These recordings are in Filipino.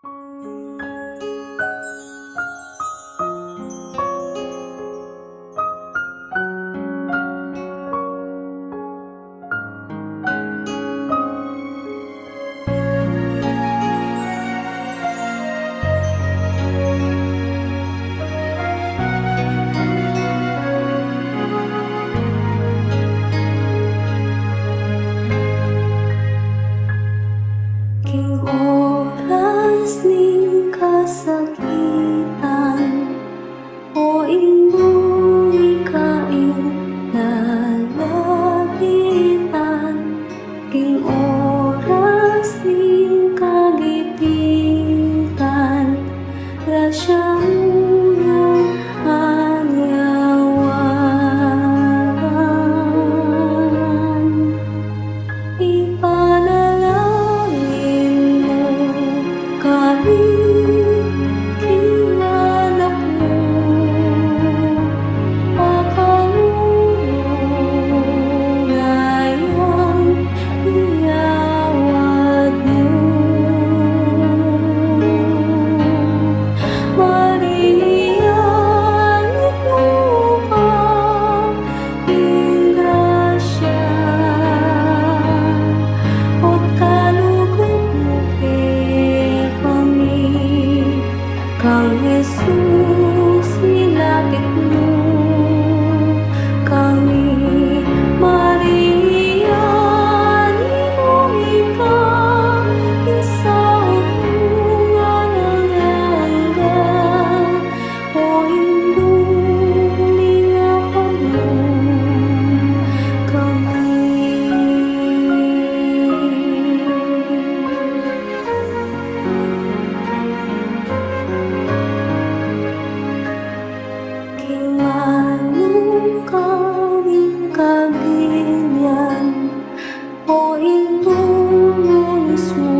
King oras ning kasakitan, o imong ikaing nalapitan. King oras ning kagipitan, grasya mo yung anyawan. Ipanalangin mo kami, King anak mo, pakanunayang iyawad mo. Maria, anit mo ka, ing grasya, at kalugod mo kay kami. Kang Jesus, nilapit mo kami. Maria, nimong ikaw, isaot mo nga ng anggan, o indong lingapan mo kami. King anong kaming kabilyan, o indong mismo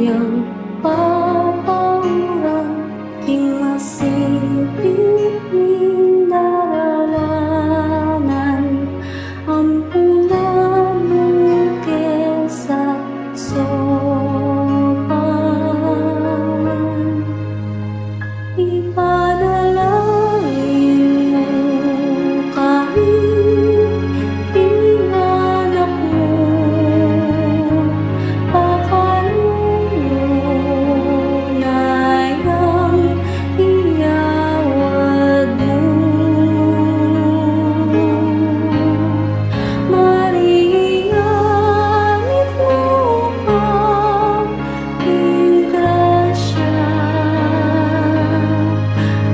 yang papaurang. King masipit ning daralanan, ampunan mo kesa sopan. Ipanalangin mo kami, King anak mo, pakanunayang iyawad mo. Maria, anit mo ka, ing grasya,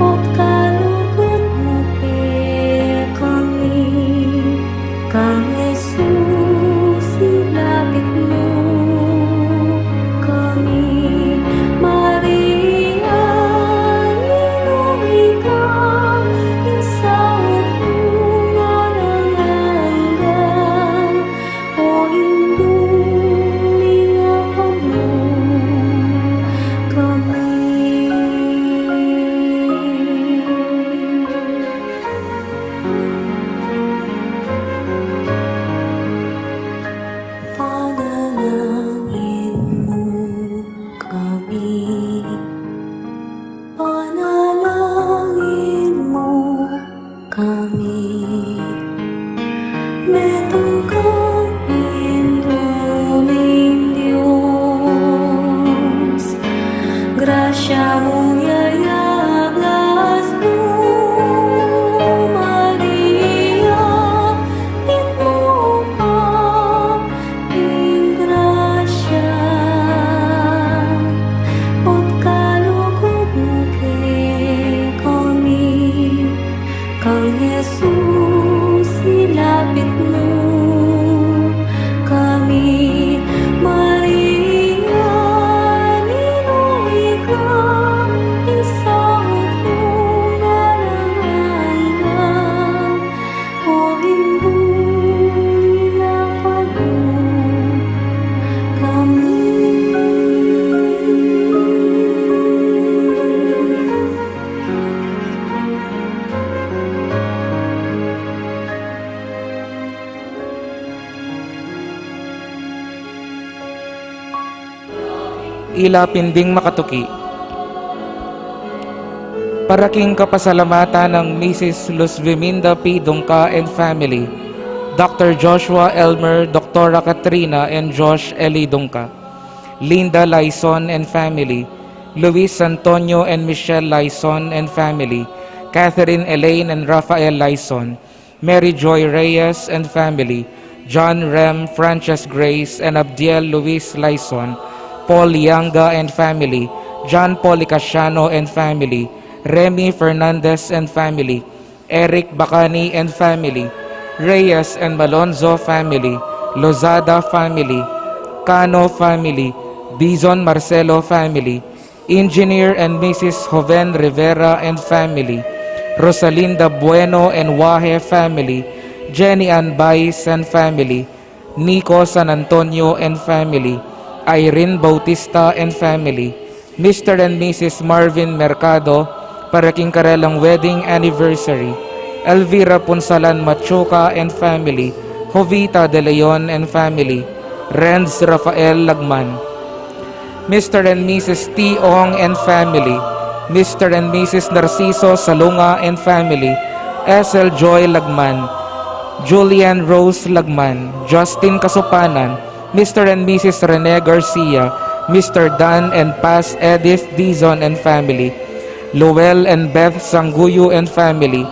at kalugod mo kay kami. Kang Jesus, ilapit mo kami. Maria, ninong ikaw, isaot mo nga ng anggan, o indong lingapan mo kami. Panalangin mo kami, panalangin mo kami. Metong kang induling Diyos, grasya mo yayaglas mo. Maria, anit mo ka, ing grasya, at kalugod mo kay kami. Kang Jesus, ilapit mo kami. Maria, ninong ikaw, isaot mo nga ng anggan, o indong lingapan mo kami. Ila pinding makatuki, Paraking kapasalamatan ng Mrs. Luz Viminda P. Dungka and family, Dr. Joshua Elmer, Dr. Katrina and Josh Eli Dungka, Linda Laison and family, Luis Antonio and Michelle Laison and family, Catherine Elaine and Rafael Laison, Mary Joy Reyes and family, John Rem, Frances Grace and Abdiel Luis Laison, Paul Yanga and family, John Policasiano and family, Remy Fernandez and family, Eric Bacani and family, Reyes and Malonzo family, Lozada family, Cano family, Bison Marcelo family, Engineer and Mrs. Joven Rivera and family, Rosalinda Bueno and Wahe family, Jenny Ann Baez and family, Nico San Antonio and family, Irene Bautista and family, Mr. and Mrs. Marvin Mercado, paraking karelang wedding anniversary, Elvira Punsalan Machuca and family, Jovita De Leon and family, Renz Rafael Lagman, Mr. and Mrs. T. Ong and family, Mr. and Mrs. Narciso Salunga and family, S.L. Joy Lagman, Julian Rose Lagman, Justin Kasupanan, Mr. and Mrs. Rene Garcia, Mr. Dan and Paz Edith Dizon and family, Lowell and Beth Sanguyo and family,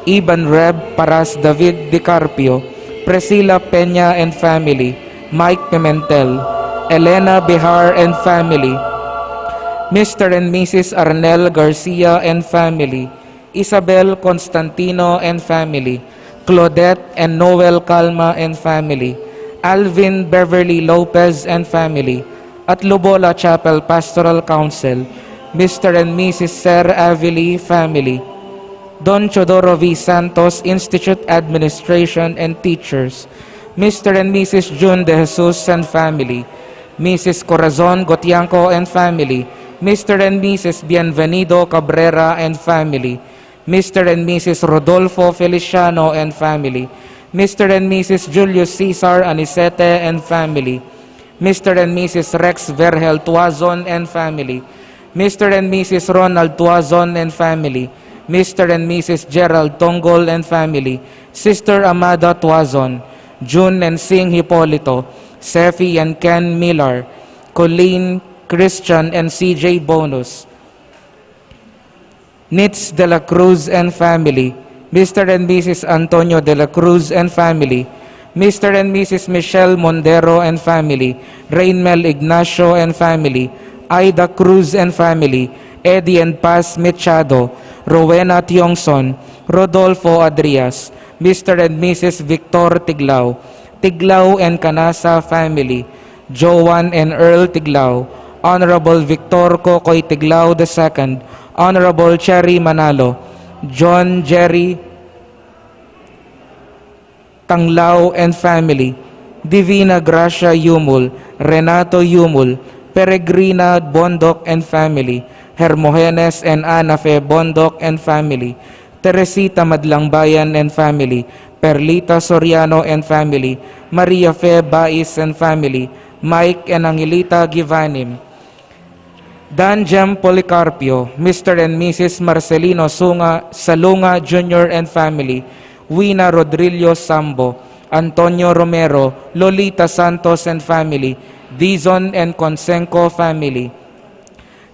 Iban Reb Paras David Di Carpio, Priscilla Peña and family, Mike Pimentel, Elena Bihar and family, Mr. and Mrs. Arnel Garcia and family, Isabel Constantino and family, Claudette and Noel Calma and family, Alvin Beverly Lopez and family, at Lobola Chapel Pastoral Council, Mr. and Mrs. Ser Avili family, Don Chodoro V. Santos Institute Administration and teachers, Mr. and Mrs. June De Jesus and family, Mrs. Corazon Gotianco and family, Mr. and Mrs. Bienvenido Cabrera and family, Mr. and Mrs. Rodolfo Feliciano and family, Mr. and Mrs. Julius Cesar Anicete and family, Mr. and Mrs. Rex Vergel Tuazon and family, Mr. and Mrs. Ronald Tuazon and family, Mr. and Mrs. Gerald Tongol and family, Sister Amada Tuazon, June and Sing Hipolito, Sefi and Ken Millar, Colleen, Christian and CJ Bonus, Nitz de la Cruz and family, Mr. and Mrs. Antonio de la Cruz and family, Mr. and Mrs. Michelle Mondero and family, Rainmel Ignacio and family, Aida Cruz and family, Eddie and Paz Machado, Rowena Tiongson, Rodolfo Adrias, Mr. and Mrs. Victor Tiglao, Tiglao and Canasa family, Joan and Earl Tiglao, Honorable Victor Cocoy Tiglao II, Honorable Cherry Manalo, John Jerry Tanglao and family, Divina Gracia Yumul, Renato Yumul, Peregrina Bondok and family, Hermogenes and Ana Fe Bondok and family, Teresita Madlangbayan and family, Perlita Soriano and family, Maria Fe Bais and family, Mike and Angelita Givanim, Dan Jem Policarpio, Mr. and Mrs. Marcelino Salunga Jr. and family, Wina Rodrillo Sambo, Antonio Romero, Lolita Santos and family, Dizon and Conseco family,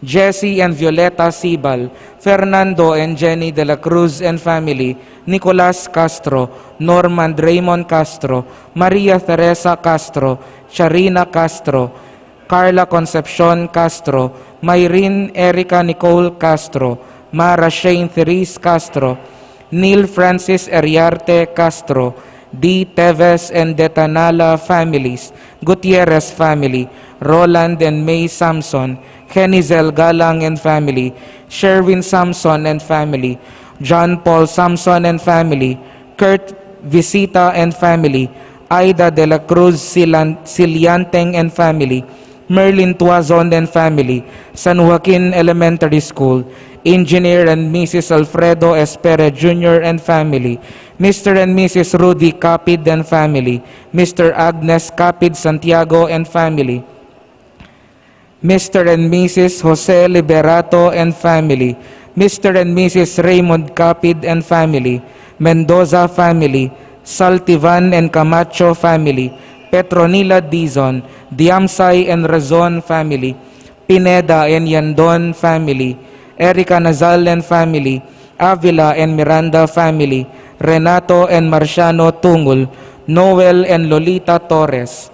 Jesse and Violeta Sibal, Fernando and Jenny de la Cruz and family, Nicolas Castro, Norman Raymond Castro, Maria Teresa Castro, Charina Castro, Carla Concepcion Castro, Myrene Erica Nicole Castro, Mara Shane Therese Castro, Neil Francis Eriarte Castro, D. Teves and Detanala families, Gutierrez family, Roland and May Samson, Henizel Galang and family, Sherwin Samson and family, John Paul Samson and family, Kurt Visita and family, Aida de la Cruz Silianteng and family, Merlin Tuazon and family, San Joaquin Elementary School, Engineer and Mrs. Alfredo Espere Jr. and family, Mr. and Mrs. Rudy Capid and family, Mr. Agnes Capid Santiago and family, Mr. and Mrs. Jose Liberato and family, Mr. and Mrs. Raymond Capid and family, Mendoza family, Saltivan and Camacho family, Petronila Dizon, Diamsay and Razon family, Pineda and Yandon family, Erica Nazal and family, Avila and Miranda family, Renato and Marciano Tungul, Noel and Lolita Torres,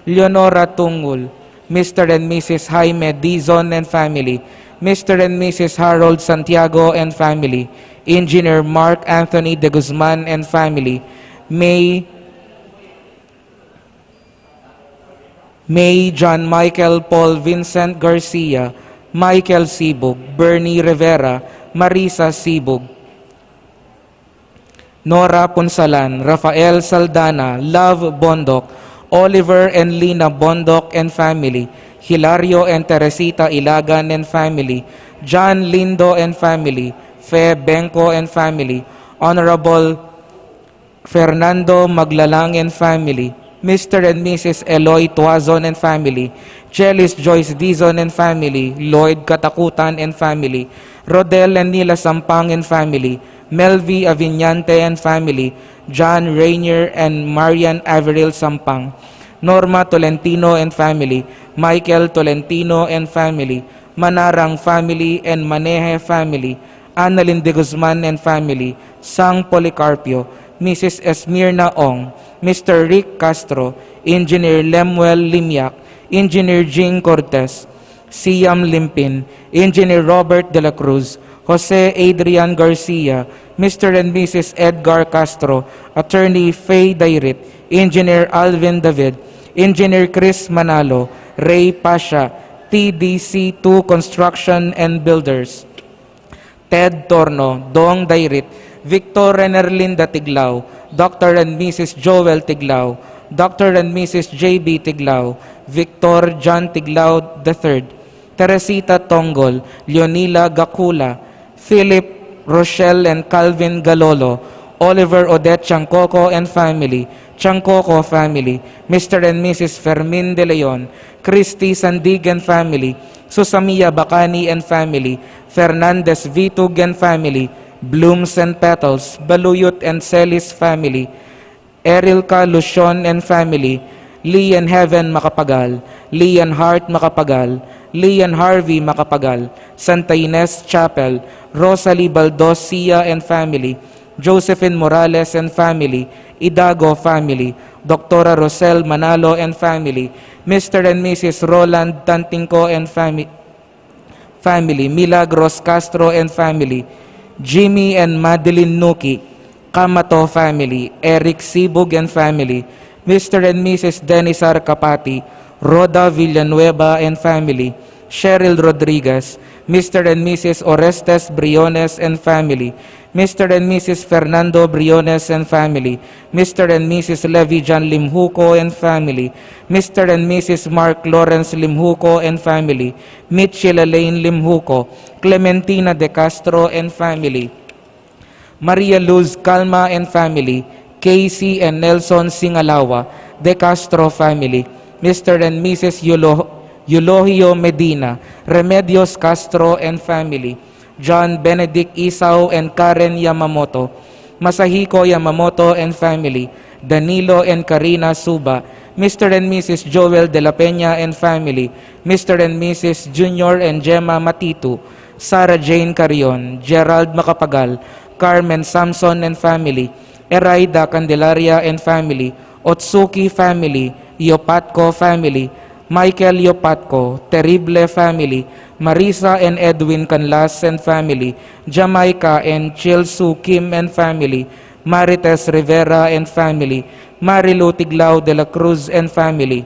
Leonora Tungul, Mr. and Mrs. Jaime Dizon and family, Mr. and Mrs. Harold Santiago and family, Engineer Mark Anthony de Guzman and family, May John Michael Paul Vincent Garcia, Michael Sibug, Bernie Rivera, Marisa Sibug, Nora Punsalan, Rafael Saldana, Love Bondok, Oliver and Lina Bondok and family, Hilario and Teresita Ilagan and family, John Lindo and family, Fe Benko and family, Honorable Fernando Maglalang and family, Mr. and Mrs. Eloy Tuazon and family, Chelis Joyce Dizon and family, Lloyd Katakutan and family, Rodel and Nila Sampang and family, Melvi Aviñante and family, John Rainier and Marian Averil Sampang, Norma Tolentino and family, Michael Tolentino and family, Manarang family and Maneje family, Annalyn de Guzman and family, Sang Policarpio, Mrs. Esmirna Ong, Mr. Rick Castro, Engineer Lemuel Limiak, Engineer Jing Cortez, Siam Limpin, Engineer Robert de la Cruz, Jose Adrian Garcia, Mr. and Mrs. Edgar Castro, Attorney Faye Dairit, Engineer Alvin David, Engineer Chris Manalo, Ray Pasha, TDC2 Construction and Builders, Ted Torno, Dong Dairit, Victor Renerlinda Tiglao, Dr. and Mrs. Joel Tiglao, Dr. and Mrs. J.B. Tiglao, Victor John Tiglao III, Teresita Tongol, Leonila Gakula, Philip Rochelle and Calvin Galolo, Oliver Odette Chancoco and family, Chancoco family, Mr. and Mrs. Fermin De Leon, Christy Sandig and family, Susamia Bacani and family, Fernandez Vitug and family, Blooms and Petals, Baluyot and Celis family, Erilka Lucion and family, Lee and Heaven Macapagal, Lee and Hart Macapagal, Lee and Harvey Macapagal, Santa Ines Chapel, Rosalie Baldosia and family, Josephine Morales and family, Idago family, Dr. Rosel Manalo and family, Mr. and Mrs. Roland Tantingco and family, Milagros Castro and family, Jimmy and Madeline Nuki, Kamato family, Eric Sibug and family, Mr. and Mrs. Denisar Kapati, Roda Villanueva and family, Cheryl Rodriguez, Mr. and Mrs. Orestes Briones and family, Mr. and Mrs. Fernando Briones and family, Mr. and Mrs. Levi John Limhuko and family, Mr. and Mrs. Mark Lawrence Limhuko and family, Mitchell Elaine Limhuko, Clementina De Castro and family, Maria Luz Calma and family, Casey and Nelson Singalawa, De Castro family, Mr. and Mrs. Eulogio Medina, Remedios Castro and family, John Benedict Isao and Karen Yamamoto, Masahiko Yamamoto and family, Danilo and Karina Suba, Mr. and Mrs. Joel De La Peña and family, Mr. and Mrs. Junior and Gemma Matitu, Sarah Jane Carion, Gerald Macapagal, Carmen Samson and family, Eraida Candelaria and family, Otsuki family, Yopatko family, Michael Yopatko, Terrible family, Marisa and Edwin Canlas and family, Jamaica and Chilsu Kim and family, Marites Rivera and family, Marilu Tiglao de la Cruz and family,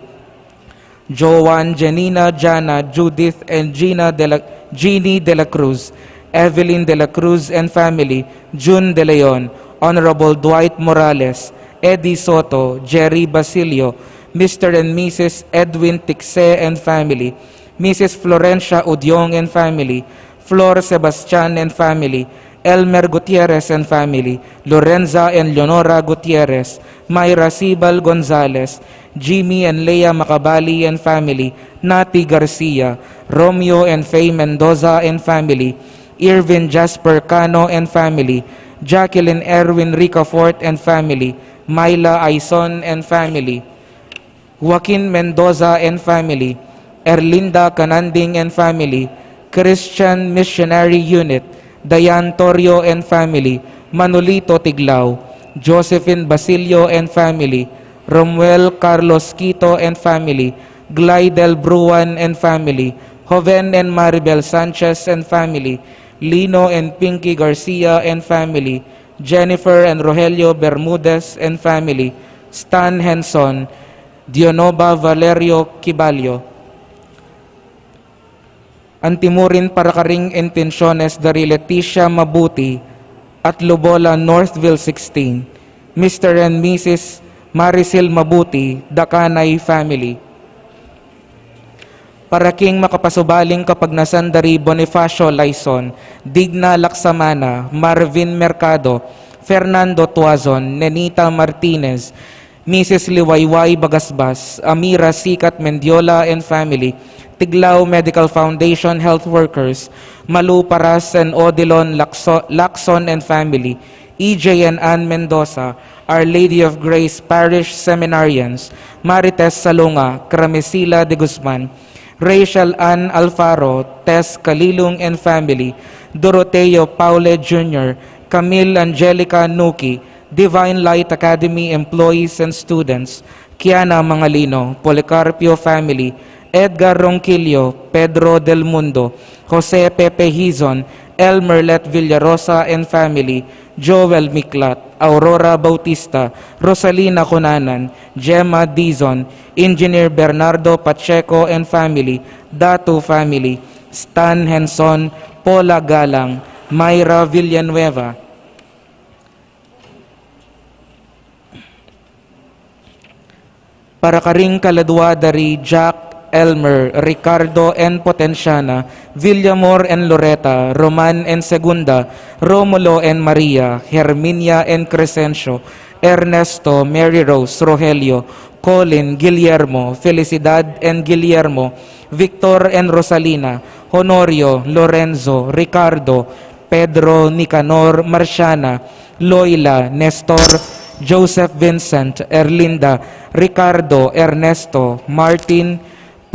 Joan, Janina, Jana, Judith and Jeannie de la Cruz, Evelyn de la Cruz and family, June de Leon, Honorable Dwight Morales, Eddie Soto, Jerry Basilio, Mr. and Mrs. Edwin Tixe and family, Mrs. Florencia Udyong and family, Flor Sebastian and family, Elmer Gutierrez and family, Lorenza and Leonora Gutierrez, Myra Sibal Gonzalez, Jimmy and Leia Macabali and family, Nati Garcia, Romeo and Faye Mendoza and family, Irvin Jasper Cano and family, Jacqueline Erwin Ricafort and family, Myla Aison and family, Joaquin Mendoza and family, Erlinda Cananding and family, Christian Missionary Unit, Dayan Torrio and family, Manolito Tiglao, Josephine Basilio and family, Romuel Carlos Quito and family, Glidel Bruan and family, Joven and Maribel Sanchez and family, Lino and Pinky Garcia and family, Jennifer and Rogelio Bermudez and family, Stan Henson, Dionova Valerio Kibalyo. Antimurin Parakaring Intenciones dari Leticia Mabuti at Lubola, Northville 16, Mr. and Mrs. Maricel Mabuti, Dakanay family. Paraking makapasubaling kapagnasan dari Bonifacio Laison, Digna Laksamana, Marvin Mercado, Fernando Tuazon, Nenita Martinez, Mrs. Liwayway Bagasbas, Amira Sikat Mendiola and family, Tiglao Medical Foundation Health Workers, Malu Paras and Odilon Lacson and family, EJ and Ann Mendoza, Our Lady of Grace Parish Seminarians, Marites Salunga, Cramesila de Guzman, Rachel Ann Alfaro, Tess Kalilung and family, Doroteo Paule Jr., Camille Angelica Nuki, Divine Light Academy employees and students, Kiana Mangalino, Policarpio family, Edgar Ronquillo, Pedro Del Mundo, Jose Pepe Hizon, Elmerlet Villarosa and family, Joel Miklat, Aurora Bautista, Rosalina Conanan, Gemma Dizon, Engineer Bernardo Pacheco and family, Datu family, Stan Henson, Paula Galang, Mayra Villanueva. Parakaring Kaladwa dari Jack Elmer, Ricardo and Potenciana, Villamor and Loretta, Roman and Segunda, Romulo and Maria, Herminia and Crescencio, Ernesto, Mary Rose, Rogelio, Colin, Guillermo, Felicidad and Guillermo, Victor and Rosalina, Honorio, Lorenzo, Ricardo, Pedro, Nicanor, Marciana, Loila, Nestor, Joseph Vincent, Erlinda, Ricardo, Ernesto, Martin,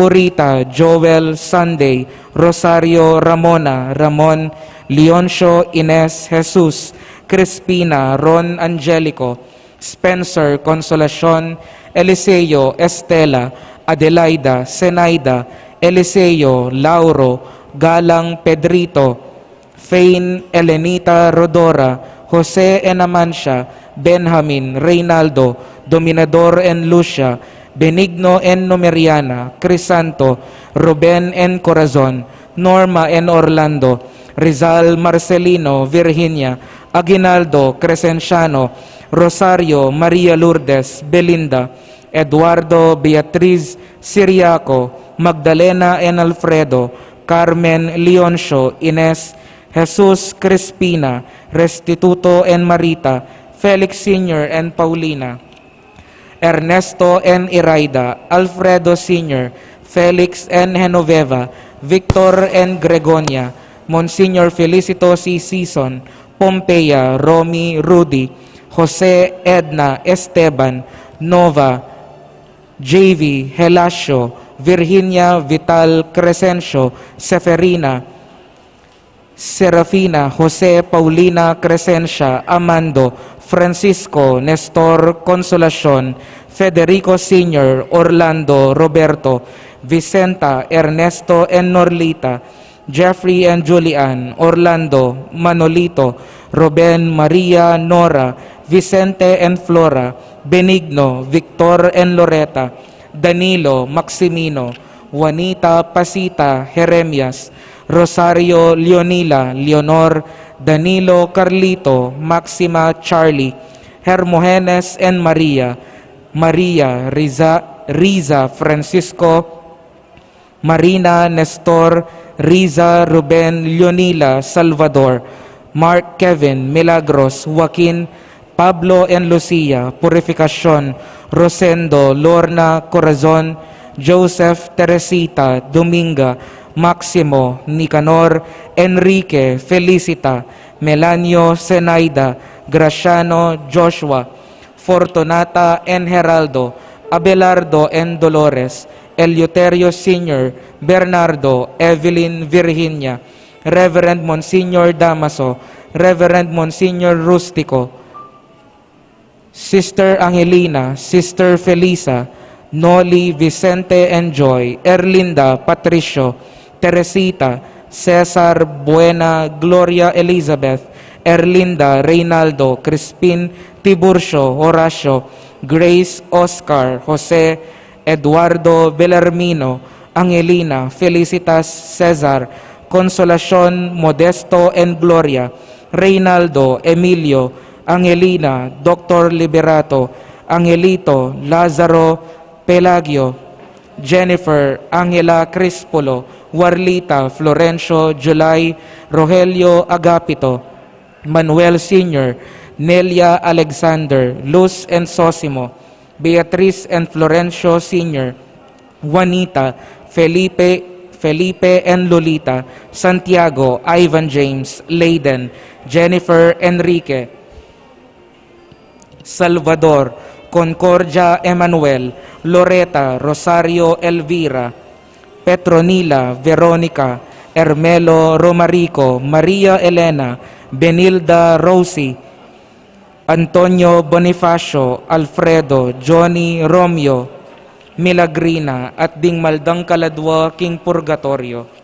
Purita, Joel, Sunday, Rosario, Ramona, Ramon, Leoncio, Ines, Jesus, Crispina, Ron Angelico, Spencer, Consolacion, Eliseo, Estela, Adelaida, Zenaida, Eliseo, Lauro, Galang, Pedrito, Fain, Elenita, Rodora, Jose and Amancia, Benjamin, Reynaldo, Dominador and Lucia, Benigno and Numeriana, Crisanto, Ruben and Corazon, Norma and Orlando, Rizal, Marcelino, Virginia, Aguinaldo, Crescenciano, Rosario, Maria Lourdes, Belinda, Eduardo, Beatriz, Siriaco, Magdalena and Alfredo, Carmen, Leoncio, Ines, Jesus, Crispina, Restituto and Marita, Felix Sr. and Paulina, Ernesto and Iraida, Alfredo Sr., Felix and Genoveva, Victor and Gregonia, Monsignor Felicito C. Season, Pompeya, Romy, Rudy, Jose, Edna, Esteban, Nova, JV, Helasio, Virginia, Vital, Crescencio, Seferina, Serafina, Jose, Paulina, Crescencia, Amando, Francisco, Nestor, Consolacion, Federico Sr., Orlando, Roberto, Vicenta, Ernesto and Norlita, Jeffrey and Julian, Orlando, Manolito, Ruben, Maria, Nora, Vicente and Flora, Benigno, Victor and Loretta, Danilo, Maximino, Juanita, Pasita, Jeremias, Rosario, Leonila, Leonor, Danilo, Carlito, Maxima, Charlie, Hermogenes and Maria, Maria, Riza, Francisco, Marina, Nestor, Riza, Ruben, Leonila, Salvador, Mark, Kevin, Milagros, Joaquin, Pablo and Lucia, Purificacion, Rosendo, Lorna, Corazon, Joseph, Teresita, Dominga, Maximo, Nicanor, Enrique, Felicita, Melanio, Zenaida, Graciano, Joshua, Fortunata and Geraldo, Abelardo and Dolores, Eleuterio Sr., Bernardo, Evelyn, Virginia, Reverend Monsignor Damaso, Reverend Monsignor Rustico, Sister Angelina, Sister Felisa, Noli, Vicente and Joy, Erlinda, Patricio, Teresita, Cesar, Buena, Gloria Elizabeth, Erlinda, Reynaldo, Crispin, Tiburcio, Horacio, Grace, Oscar, Jose, Eduardo, Bellarmino, Angelina, Felicitas, Cesar, Consolacion, Modesto and Gloria, Reynaldo, Emilio, Angelina, Dr. Liberato, Angelito, Lazaro, Pelagio, Jennifer, Angela Crispolo, Warlita, Florencio, July, Rogelio Agapito, Manuel Sr., Nelia Alexander, Luz and Sosimo, Beatriz and Florencio Sr., Juanita, Felipe and Lolita, Santiago, Ivan James, Layden, Jennifer Enrique, Salvador, Concordia Emanuel, Loreta, Rosario Elvira, Petronila, Veronica, Hermelo Romarico, Maria Elena, Benilda Rosie, Antonio Bonifacio, Alfredo, Johnny Romeo, Milagrina, at ding maldang kaladwa king purgatorio.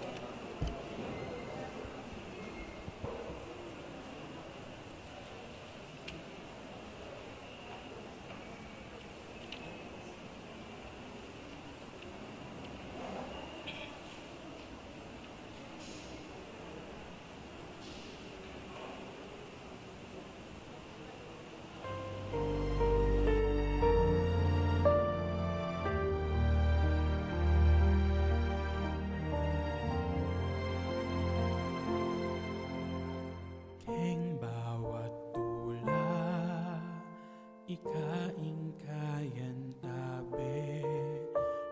King bawat tula, ikaing kayan tabi.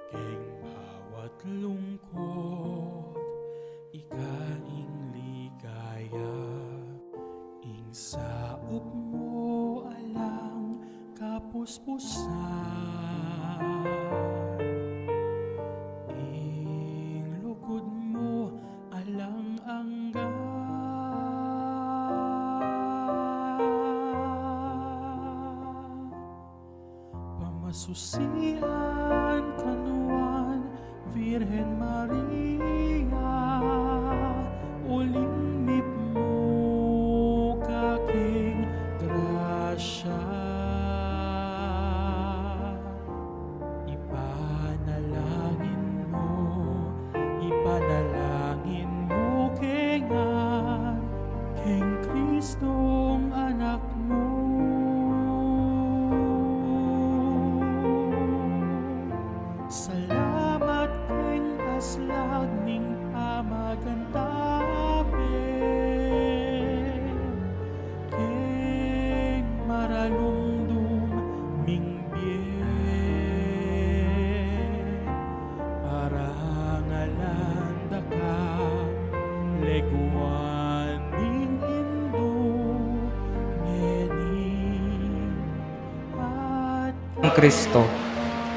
King bawat lungkot, ikaing ligaya. Ing saup mo alang kapuspusan. Ing lukod mo alang anggan. Pamasusian kanuan Virgen Maria, ulimip mo kaking grasya. Ipanalangin mo kengan, King Kristong anak mo. Salamat king aslag ning pamagantabi, king maralumdum ming biyen, parangalanda ka leguan ning indo ngening at Ang Kristo.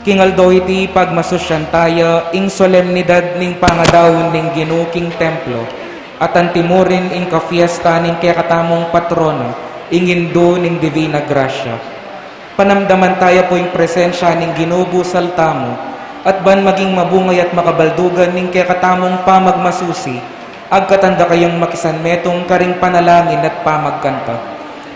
King Aldo iti pagmasusyan tayo ing solemnidad ning pangadawon ning ginuking templo at antimurin ing kafiesta ning kakatamong patrono ing indo ning Divina Gracia. Panamdaman tayo po ing presensya ning Ginubo Saltamo at ban maging mabungay at makabaldugan ning kakatamong pamagmasusi agkatanda kayong makisanmetong karing panalangin at pamagkanta.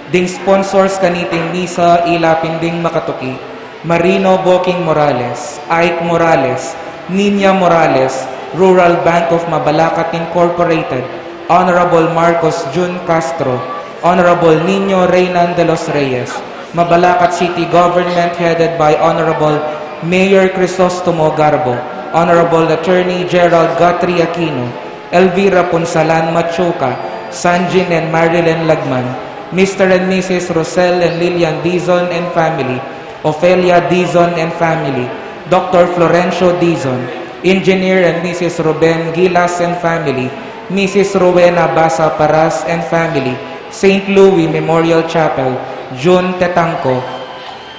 Ding sponsors kaniting misa ilapin ding makatuki Marino Boking Morales, Ike Morales, Nina Morales, Rural Bank of Mabalacat Incorporated, Honorable Marcos Jun Castro, Honorable Nino Reynan de los Reyes, Mabalacat City Government headed by Honorable Mayor Crisostomo Garbo, Honorable Attorney Gerald Guthrie Aquino, Elvira Punsalan Machuca, Sanjin and Marilyn Lagman, Mr. and Mrs. Rosel and Lilian Dizon and family, Ofelia Dizon and family, Dr. Florencio Dizon, Engineer and Mrs. Ruben Gilas and family, Mrs. Rowena Basa Paras and family, St. Louis Memorial Chapel, June Tetangco,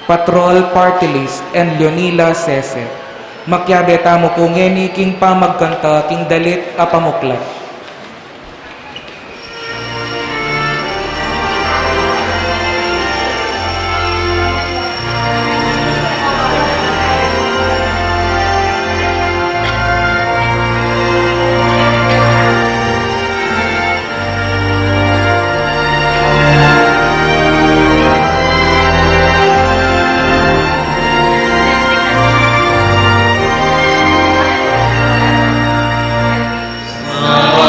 Patrol Party List, and Leonila Sese. Makyabe tamo kungeni king pamagkanta king dalit apamuklat. Sa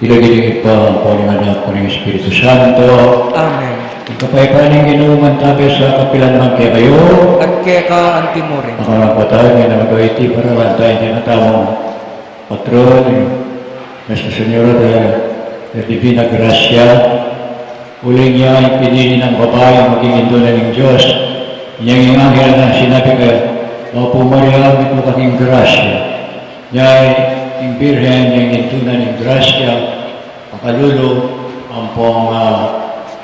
Ilagay pa ang Panginoon Anak ko ng Espiritu Santo. Amen. Ang kapayapaan ng Ginoong tabi sa kapilanman kaya kayo. At keka antimore. Ako ng patay na mag-aiti para lantay niya na tamang patron. Nuestra Señora de Divina Gracia. Uli niya ay pinili ng babae maging indulan ng Diyos. Niyang inanghel na sinabi ka, Opo Maria, may po kaking grasya. Niya ay yung birhen, yung indulan ng grasya, makalulo, ang pong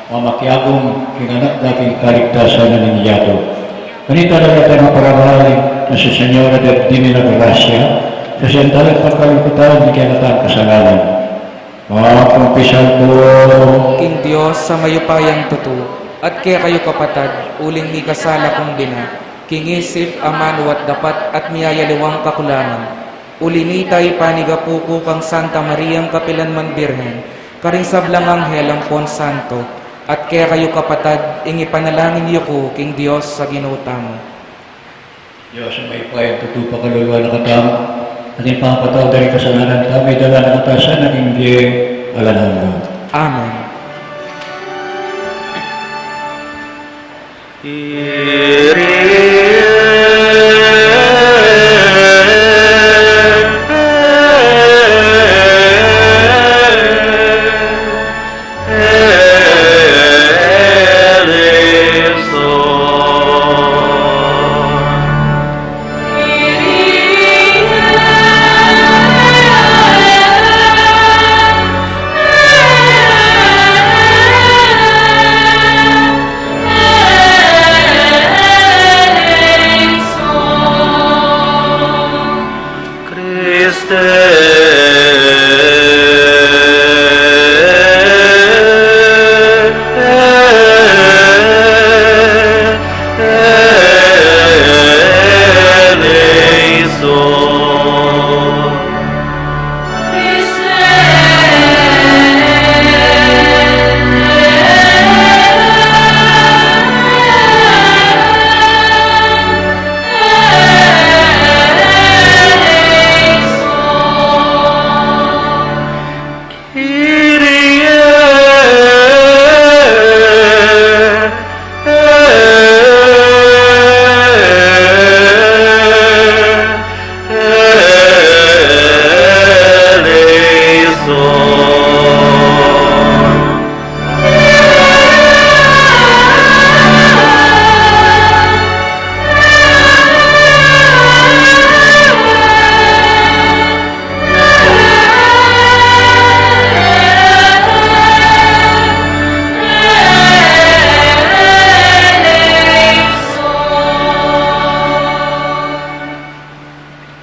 mamakiagong kinganak daking kaligtasan na niniyado. Ganito na natin ang paramahalin na si Señora de Divina Gracia, sa siyentalang pagkalungkutan, hindi kaya natin kasalanan. Mga kumpisal ko, King Diyos sa mayupayang tutu, at kaya kayo kapatad, uling ni kasala kong bina, kingisip, amanuat dapat at miyayaliwang kakulangan. Ulinitay panigapuko kang Santa Mariang Kapilanman Birhen, karing sablang anghel ang Pon Santo, at kaya kayo kapatad, ingi panalangin niyo ko, King Diyos sa ginutang. Diyos ang may payang tutupa kaluluwa na katam, at yung pangapataw dari kasalanan kami, dala na katasan ng hindi alangan. Amen.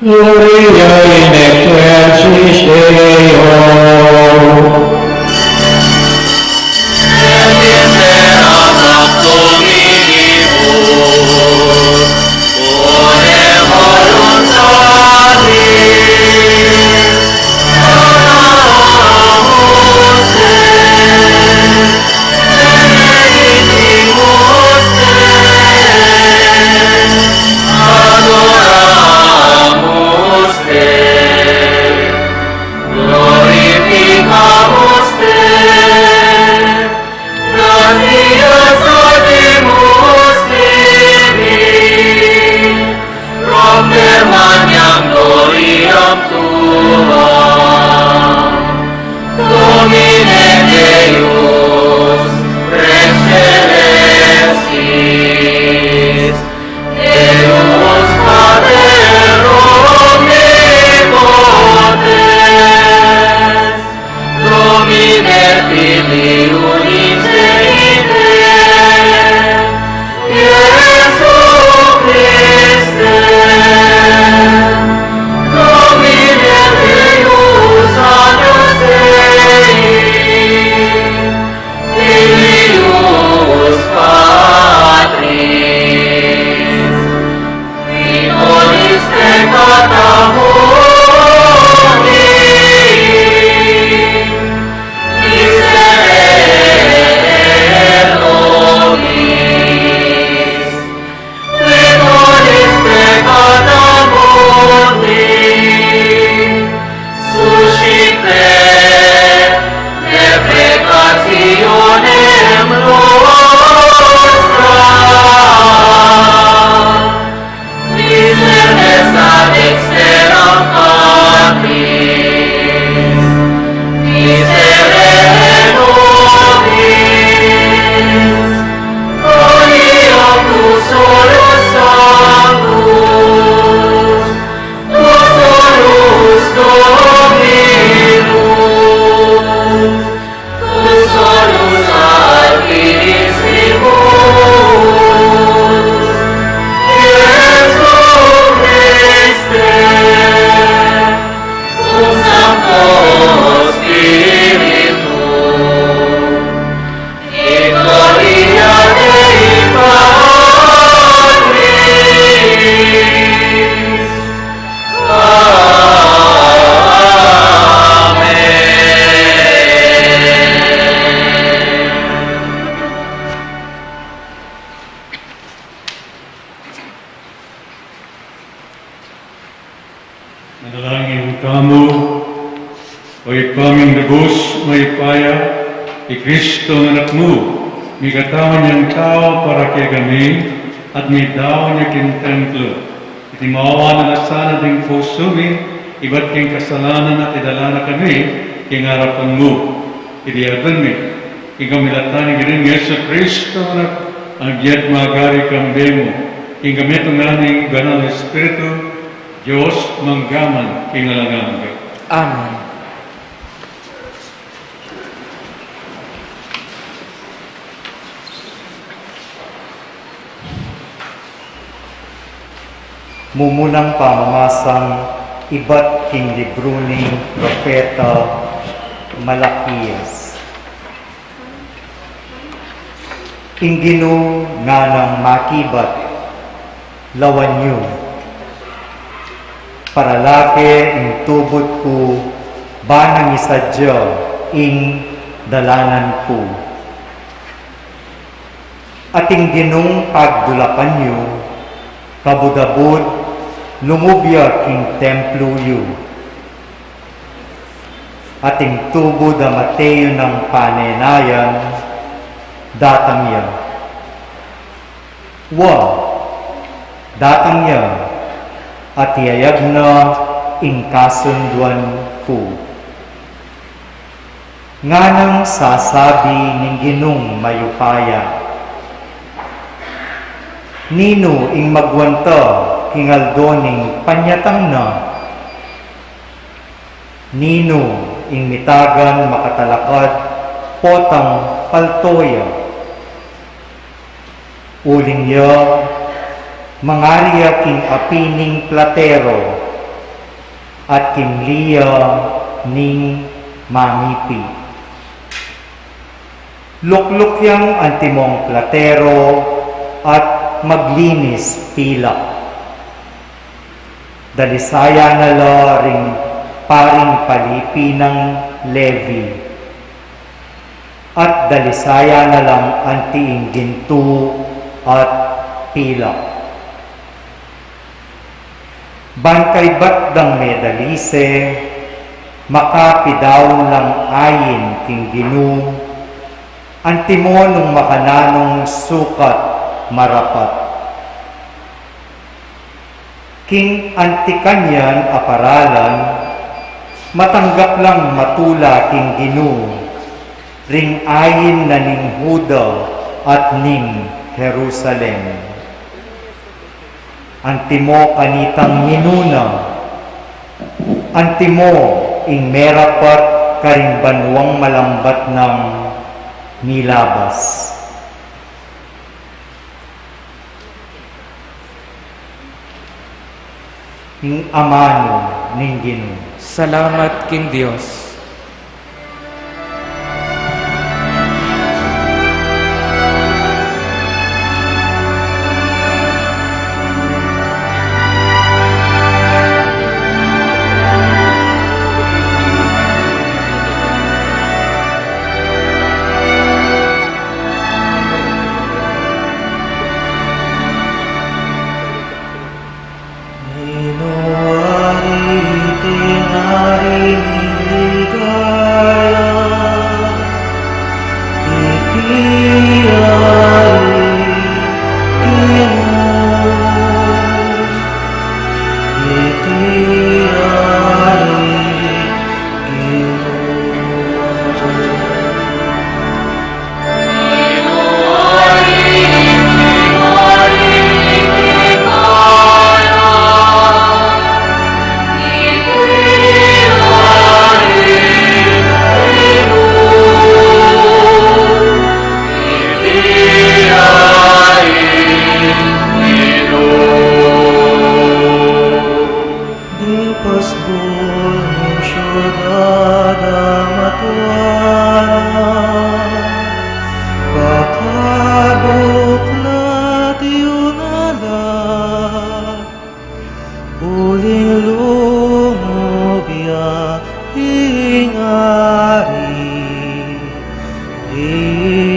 Gloria in excelsis Deo. Gloria Visionem nostra, miseres ad exteram patris, miserere nobis, Donium tu solus sanctus, tu solus Dominus, tu solus Alpissimus, Iesu Christe, cum Sancto Spiritum, in gloria Dei Patris. Manalangin kamu, o ipaming lubos, maipaya, Kristo ng anakmu, may katawan niyang tao para kay kami, at may daw niya kintemplo. Itimawa na nasana ding puso mi, iba't king kasalanan at idala na kami, king harapan mo. Idiyadan mi, king kamilatan ng rin Yesu Kristo na ang giyat magari kambe mo. King gamit ang naning banal na Espiritu, Diyos manggaman kingalangan ka. Amen. Mumunang pamamasang iba't king libro ni Propeta Malakias. Ingino nga ng makibat, lawan niyo, para laki ing tubod ko, banang isadya ing dalanan ko. Ating ginong pagdulapan niyo, kabudabud, lumubya king templo yu. Ating tubo da Mateo ng panenayan, datang ya. Datang ya, at iyayag na ingkasunduan ko. Nga nang sasabi ng ginong mayupaya, nino ing magwanta kingaldoning panyatang na, nino ing mitagan makatalakad potang paltoya, uling ya mangaria king apining platero at king liya ning mamipi. Lukluk yang antimong platero at maglinis pilak. Dalisaya na la ring paring palipi ng Levi. At dalisaya na lang antiing ginto at pilak. Bangkay batdang medalise, makapidaw lang ayin king ginu, antimonong makananong sukat marapat. King antikanyan aparalan, matanggap lang matula king ginu, ring ayin na ning Huda at ning Jerusalem. Antimo kanitang minuna, antimo ing merapat karing banwang malambat ng milabas. Ing amano ning Ginoo. Salamat King Dios. Hari tinari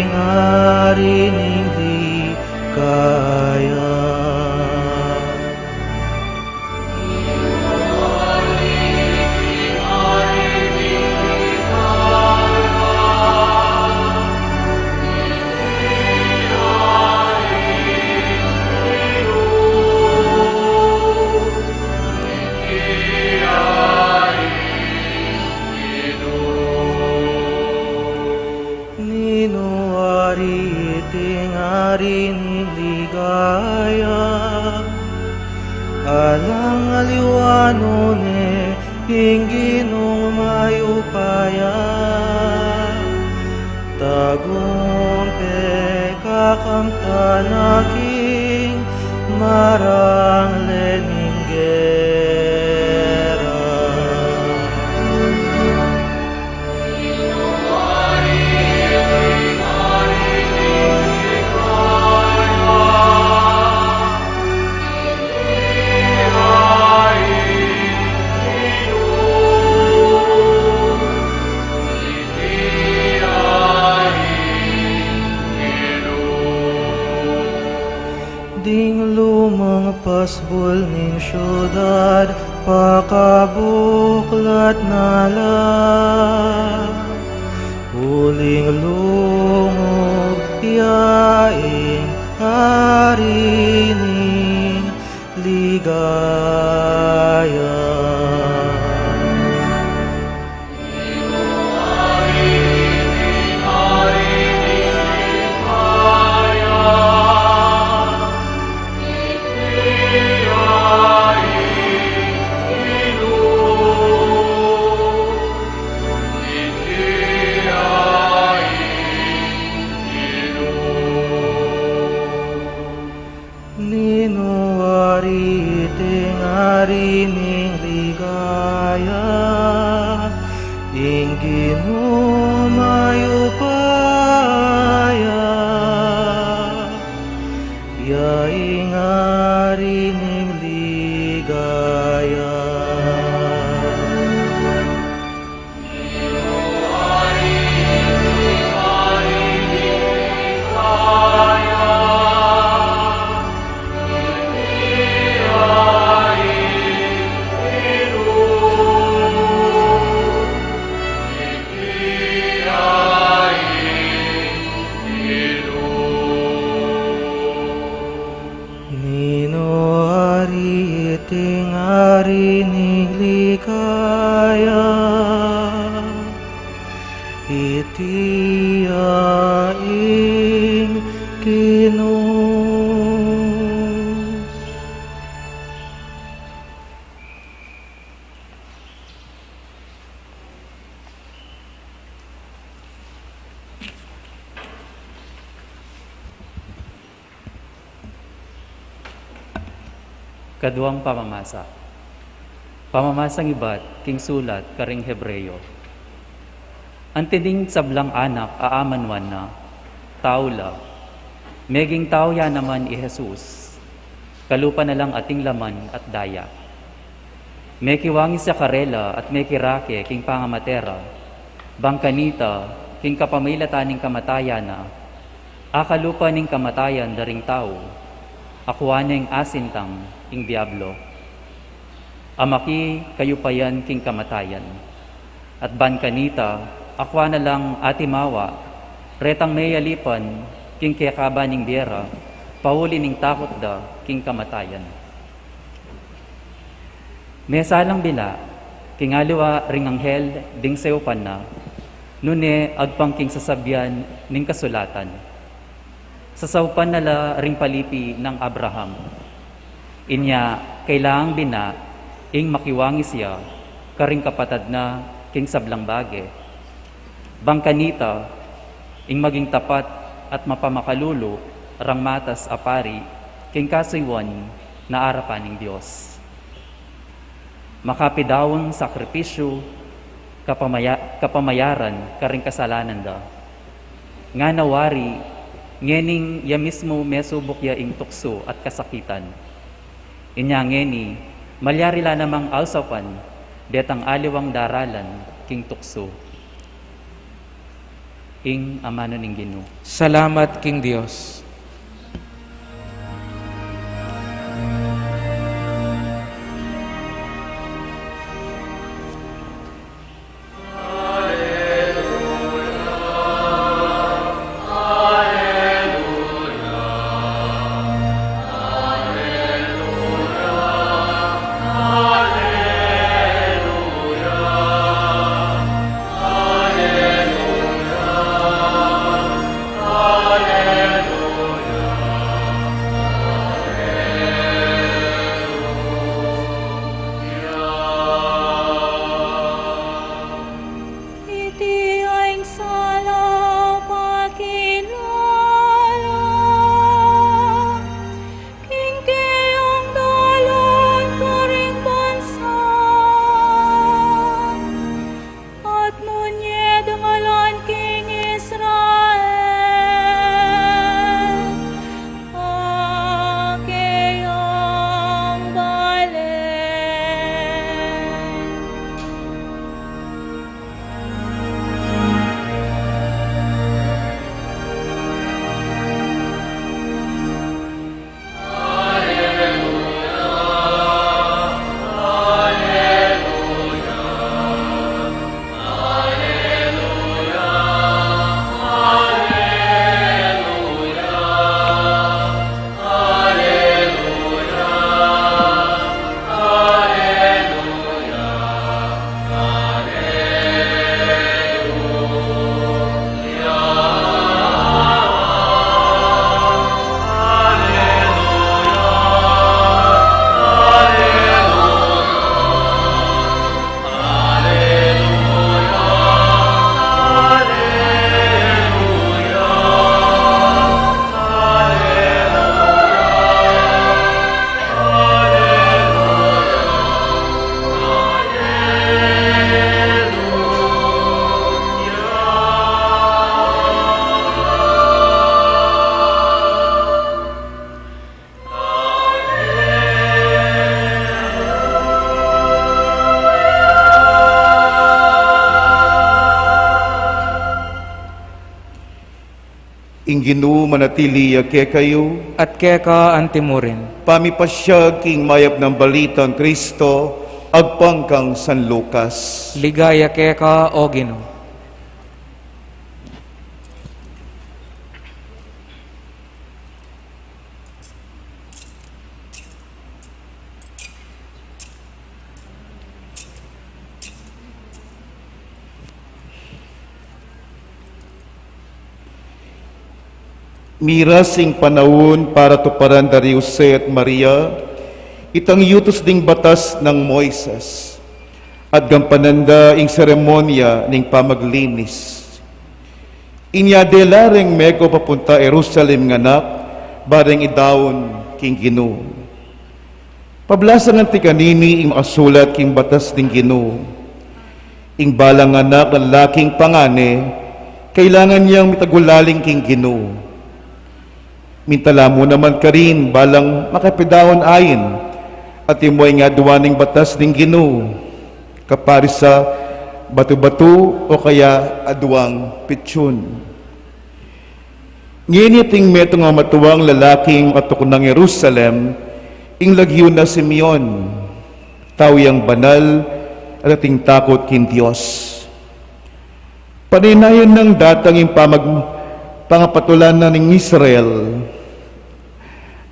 ingarining ligaya. Ninuari itingarining ligaya, alang aliwano ne ingginong mayupaya, tagumpe kakamtanaking marang leninggera. Ding lumang pasbol ning syudad, pakabuklat nala. Huling lungog yaing harining ligaya. Ninuari itingarining ligaya, ingginong mayupaya, yaing harining ligaya. Ninuari itingarining ligaya, itiyaing Ginos. Kaduang pamamasa. Pamamasang iba't king sulat karing Hebreyo. Antiding sablang anak aamanwan na, taula, meging tao ya naman i Jesus, kalupa na lang ating laman at daya. Mekiwangi sa karela at mekirake king pangamatera, bangkanita king kapamailataning kamatayan na, akalupa ning kamatayan daring tao, akuaneng asintang ing diablo. Amaki kayo pa yan king kamatayan. At bankanita, akwa na lang atimawa, retang may alipan king kiyakaba ning biyera, pauli ning takot da king kamatayan. Mesalang bila, king aliwa ring anghel ding seupan na, nune agpang king sasabyan ning kasulatan. Sasaupan nala ring palipi ng Abraham. Inya, kailangang bina, ing makiwangi siya, karing kapatad na king sablang bage. Bangkanita, ing maging tapat at mapamakalulo, rang matas apari, king kasiwan na arapan ng Diyos. Makapidawang sakripisyo, kapamayaran, karing kasalanan da. Nga nawari, ngening ya mismo mesubok ya ing tukso at kasakitan. Inya ngeni, malyarila namang alsapan, detang aliwang daralan king tukso. ing amano ning Ginoo. Salamat King Dios. Iti aing sala pakilala, king kayong dalon karing bansa, at nunye dangalan king Israel, akeyang balen. Ing Ginoo manatili ke kayo, At keka antimurin. pamipasyag king mayap ng balitang Kristo, agpangkang San Lucas. Ligaya keka o Ginoo. Mirasing panahon para tuparan dari Jose at Maria, itang yutos ding batas ng Moises, at gampananda ing seremonya ning pamaglinis. Inyadelareng mego papunta Jerusalem nganak, bareng idawon king Ginoo. Pablasan ng tikanini ing makasulat king batas ding Ginoo. Ing balang anak ng laking pangane, kailangan niyang mitagulaling king Ginoo. Mintala mo naman ka rin balang makapidahon ayin at imoy nga duwaning batas ng Ginoo kapari sa batu-batu o kaya aduang pitsun. Nginiting meto nga matuwang lalaking atok ng Jerusalem ing lagyo na Simeon, tawiyang banal at ating takot kin Diyos. Paninayon ng datang pangapatulan na ng Israel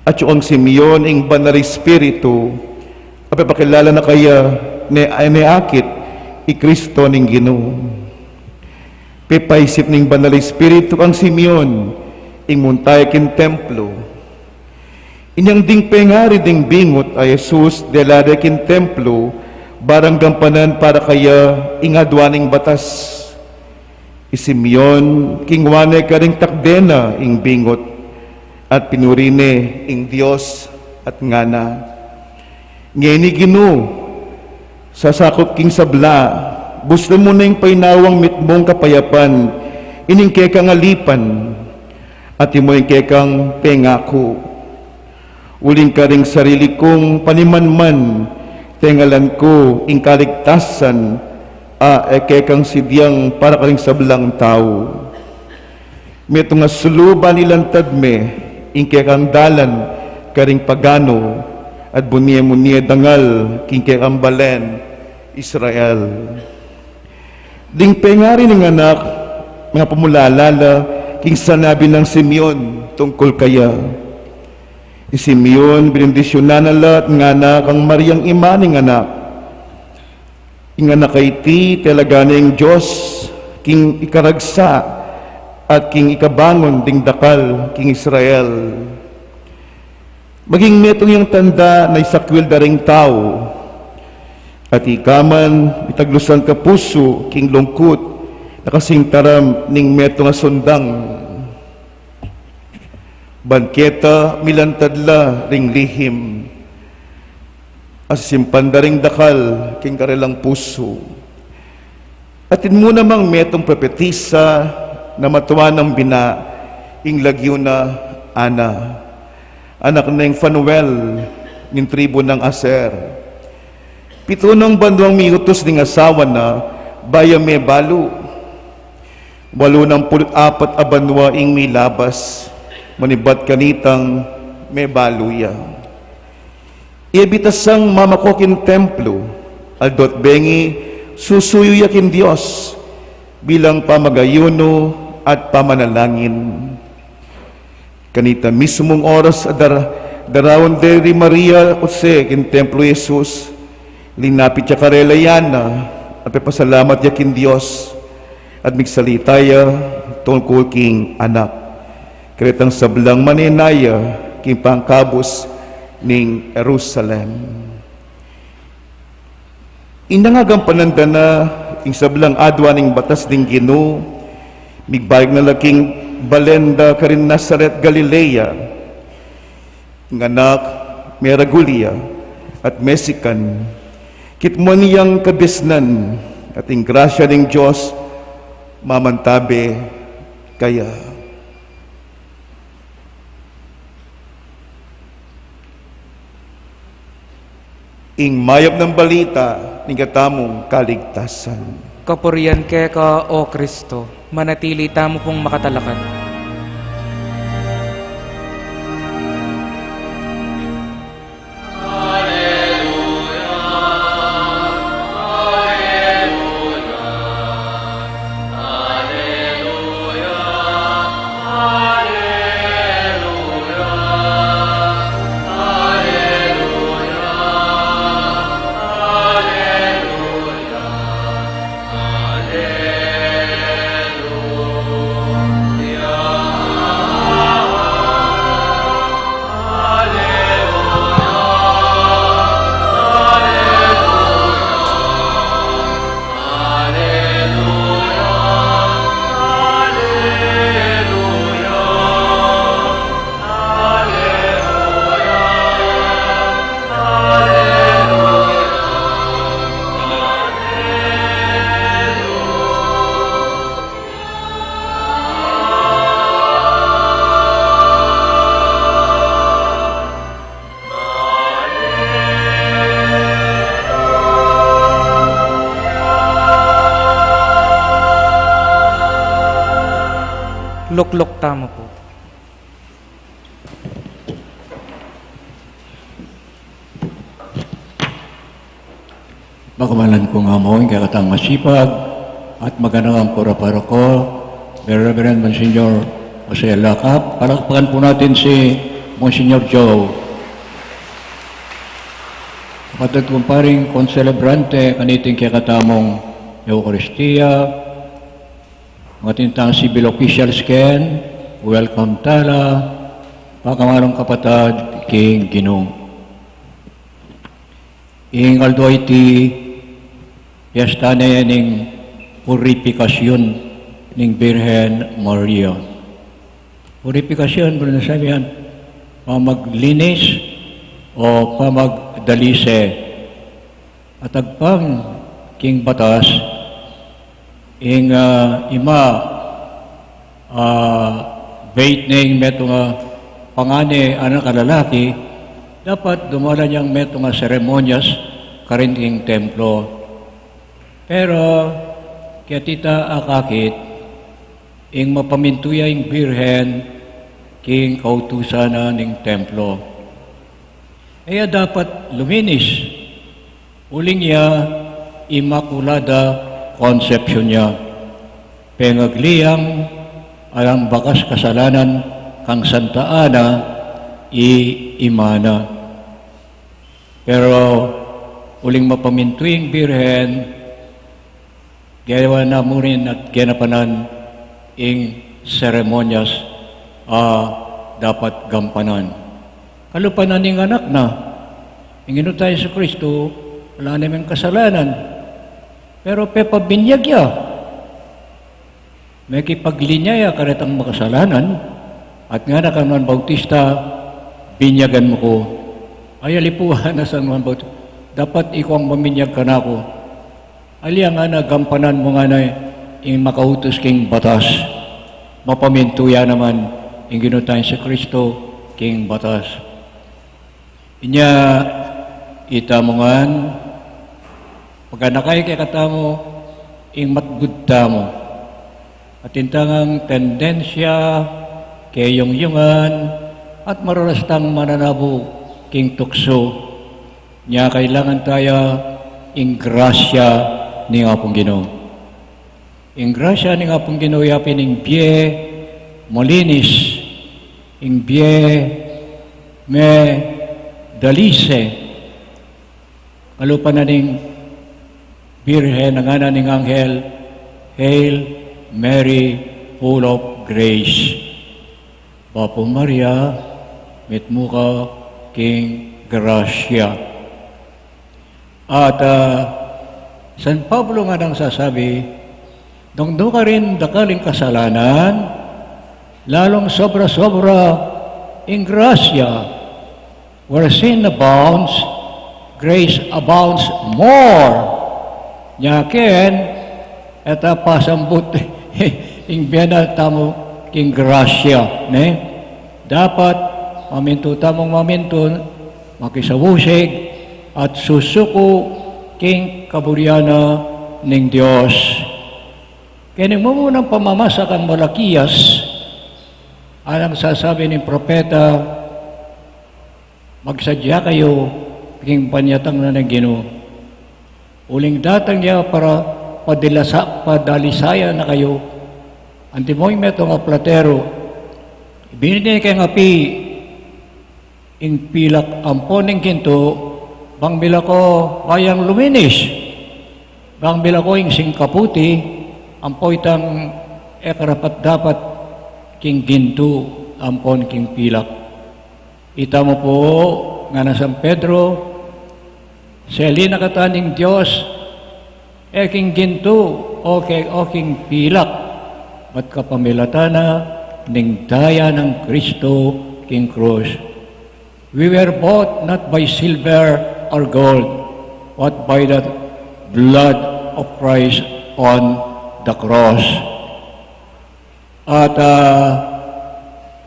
at yung Simeon ing banal Espiritu apapakilala na kaya ni akit i Kristo ning Ginoo. Pipaisip ning banal Espiritu ang Simeon ing muntay kin templo. Inyang ding pengari ding bingot ay Jesus delade kin templo barang gampanan para kaya ingadwaning batas. Simeon king wane karing takdena ing bingot at pinurine ing Dios at ngana. Ngeni Ginoo sasakop king sabla gusto mo na ing painawang mitmong kapayapan ining kekang alipan at imoy kekang pengako. Uling karing sarili kong panimanman tengalan ko ing kaligtasan kekang sidyang para karing sablang tao. Meto nga suluban ilantad me, ingke kandalan, karing pagano, at bunye dangal, kingke kambalen, Israel. Ding pengari ng anak, mga pamulalala, king sanabi ng Simeon tungkol kaya. Si Simeon, binindisyonan na lahat ng anak, ang Mariang ima ng anak. Ing anak kay ti, talaga na yung Diyos, king ikaragsa, at king ikabangon ding dakal, king Israel. Maging metong yung tanda na isakwil daring tao, at ikaman itaglusan ka puso, king lungkot, nakasing taram ning meto nga sundang. Banketa milantadla ring lihim, as simpandaring dakal, king karelang puso. Atin mo namang metong propetisa, na matuwa ng bina, ing lagyo na Ana, anak ng Fanuel, ng tribo ng Aser. Pitunong banduang miutos ng asawa na, baya me balo. 84 abanwa ing milabas, manibat kanitang me baluya. Ibitasang mamakokin templo, aldot bengi, susuyo yakin Diyos, bilang pamagayuno at pamanalangin. Kanita mismong oras darawon deri Maria Jose kin Templo Jesus, linapit siya karelayana at papasalamat yakin Diyos at migsalitaya tungkol king anak. Karitang sablang maninaya king pangkabos ning Jerusalem. Inangagang panandana ing sablang adwa ning batas ning Ginoo, migbalik na laking Balenda karin Nazaret, Galilea, nganak Meragulia at Mesikan, kitmo niyang kabisnan at ing grasya ning Diyos mamantabe kaya. Ing mayap ng balita ning katamong kaligtasan. Kapurian ke ka, O Kristo, manatili tamo pong makatalakan. Luklok tamo po. Magamalan ko nga mo, ang kakatang masipag at magandang ang pura-para ko, Very Reverend Monsignor Jose Lacap. Palakpakan po natin si Monsignor Joe. Kapatid kong paring konselebrante, kaniting kakatamong Eucharistia, mga tintang civil officials ken, welcome tala, pakamarong kapatid, King Ginoo. Ing aldo iti piyesta na yan ng purifikasyon ng Birhen Maria. Purifikasyon, pero nasabi yan, pamaglinis o pamagdalise. At agpang king batas, ing ima bait ning meto nga pangani anak kalalaki, dapat dumala niyang meto nga seremonyas karin ing templo. Pero kaya tita akakit ing mapamintuya ing birhen king kautusana ning templo. Kaya dapat luminis uling ya Immaculada Conception niya. Pengagliyang alang bakas kasalanan kang Santa Ana imana. Pero uling mapamintuing birhen, gawa na mo rin at ganapanan ing seremonyas dapat gampanan. Kalupanan ng anak na, ingino tayo sa Kristo, wala namin kasalanan. Pero pepabinyag ya, may kipaglinya ya karetang makasalanan, at nga na kang Juan Bautista, binyagan mo ko. Ay alipuhan na sa Juan Bautista, dapat ikaw ang maminyag ka na ko. Aliya nga na gampanan mo nga na yung makautos king batas. Mapamintuya naman yung ginutahin sa Kristo king batas. Inya itamongan, pagkanakay kay katamo, ing matgudta mo. At intangang tendensya, kayong-yungan, at mararastang mananabo king tukso. Nya kailangan tayo ing grasya ni Apong Ginoo. Ing grasya ni Apong Ginoo yapin ing biye molinis, ing biye me dalise, kalupan na ning birhen ng ana ning anghel, Hail Mary, full of grace. Bapo Maria, mitmo ka king grasya. At San Pablo nga nang sasabi, dungdo ka rin dakaling kasalanan, lalong sobra-sobra ing grasya. Where sin abounds, grace abounds more. Nyaken, eta pasambut ing biyana tamo king grasya. Ne? Dapat maminto tamong maminto, makisawusig, at susuko king kaburyana ning Dios. Kaya mo munang pamamasa kang Malakiyas, anang sasabi ng propeta, magsadya kayo king panyatang na ng Ginoo. Uling datang niya para padalisaya na kayo. Antimoy meto nga platero, ibinigay kay nga ing pilak amponing ginto, bang bila ko bayang luminis, bang bila ko ing singkaputi, ampoy tang ekarapat dapat king ginto, ampon king pilak. Ita mo po nga na San Pedro, sa alin nakataning Diyos, king ginto, o king pilak, ba't kapamilatana ning daya ng Kristo king cross. We were bought not by silver or gold, but by the blood of Christ on the cross. At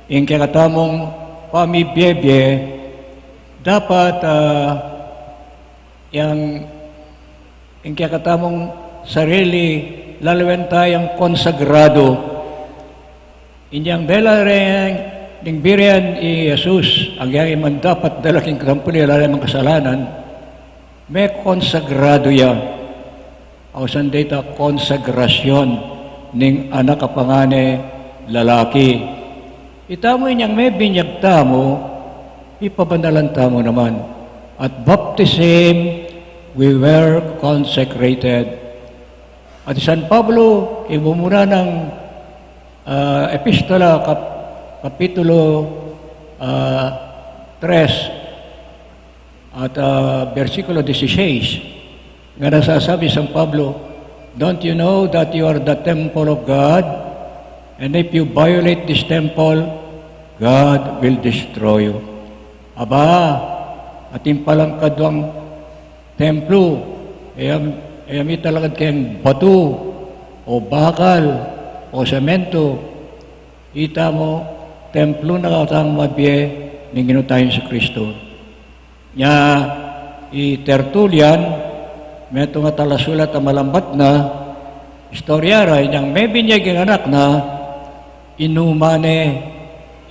yung kakatamong pamibiyebye, dapat yung kakatamong sarili, lalawan tayong konsagrado. Inyang dala rin ning birian i Jesus, ang yang iman dapat dalaking kampuni lalim ang kasalanan, may konsagrado ya. O san data konsagrasyon ning anak kapangane lalaki. Itamo inyang may binyagta mo, ipabanalan tamo naman. At baptism, we were consecrated. At San Pablo, ibumuna ng epistola Kapitulo 3 at versikulo 16, nga nasasabi San Pablo, don't you know that you are the temple of God? And if you violate this temple, God will destroy you. Aba, ating palang kadwang templo, ayami talagad kayang batu, o bakal, o semento, ita mo, templo na katang mabye ng ginutahin sa Kristo. Nya, Tertullian, may nga talasulat na malambat na, istoryara, yung may binyag yung anak na, inumane